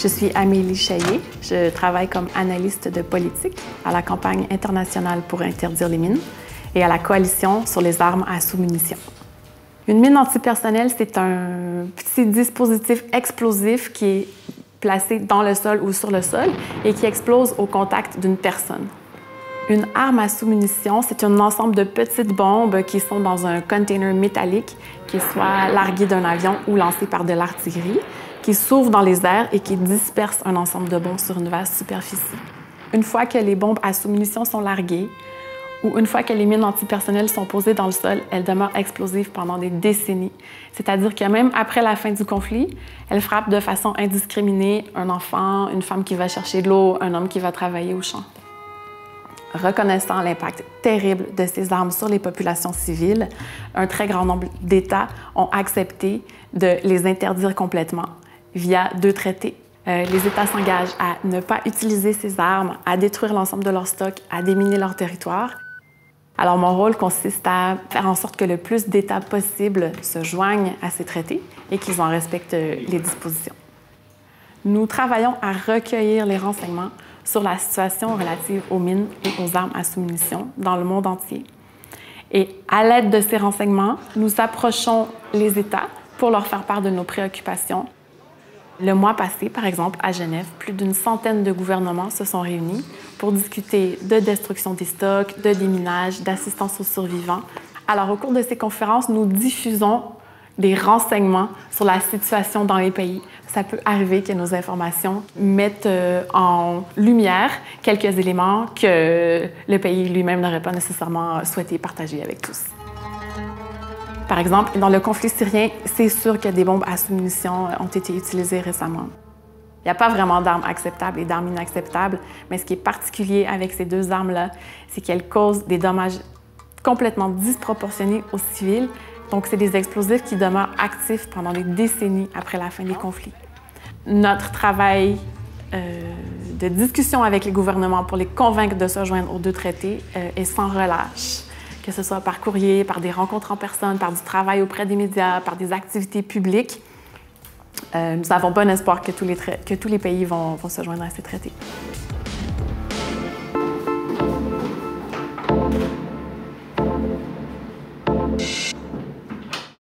Je suis Amélie Chaillé. Je travaille comme analyste de politique à la campagne internationale pour interdire les mines et à la coalition sur les armes à sous-munitions. Une mine antipersonnelle, c'est un petit dispositif explosif qui est placé dans le sol ou sur le sol et qui explose au contact d'une personne. Une arme à sous-munitions, c'est un ensemble de petites bombes qui sont dans un container métallique qui est soit largué d'un avion ou lancé par de l'artillerie, qui s'ouvre dans les airs et qui disperse un ensemble de bombes sur une vaste superficie. Une fois que les bombes à sous-munitions sont larguées, ou une fois que les mines antipersonnelles sont posées dans le sol, elles demeurent explosives pendant des décennies. C'est-à-dire que même après la fin du conflit, elles frappent de façon indiscriminée un enfant, une femme qui va chercher de l'eau, un homme qui va travailler au champ. Reconnaissant l'impact terrible de ces armes sur les populations civiles, un très grand nombre d'États ont accepté de les interdire complètement via 2 traités. Les États s'engagent à ne pas utiliser ces armes, à détruire l'ensemble de leur stock, à déminer leur territoire. Alors, mon rôle consiste à faire en sorte que le plus d'États possible se joignent à ces traités et qu'ils en respectent les dispositions. Nous travaillons à recueillir les renseignements sur la situation relative aux mines et aux armes à sous-munitions dans le monde entier. Et à l'aide de ces renseignements, nous approchons les États pour leur faire part de nos préoccupations. Le mois passé, par exemple, à Genève, plus d'une centaine de gouvernements se sont réunis pour discuter de destruction des stocks, de déminage, d'assistance aux survivants. Alors, au cours de ces conférences, nous diffusons des renseignements sur la situation dans les pays. Ça peut arriver que nos informations mettent en lumière quelques éléments que le pays lui-même n'aurait pas nécessairement souhaité partager avec tous. Par exemple, dans le conflit syrien, c'est sûr que des bombes à sous-munitions ont été utilisées récemment. Il n'y a pas vraiment d'armes acceptables et d'armes inacceptables, mais ce qui est particulier avec ces 2 armes-là, c'est qu'elles causent des dommages complètement disproportionnés aux civils. Donc, c'est des explosifs qui demeurent actifs pendant des décennies après la fin des conflits. Notre travail de discussion avec les gouvernements pour les convaincre de se joindre aux 2 traités est sans relâche, que ce soit par courrier, par des rencontres en personne, par du travail auprès des médias, par des activités publiques. Nous avons bon espoir que tous les pays vont se joindre à ces traités.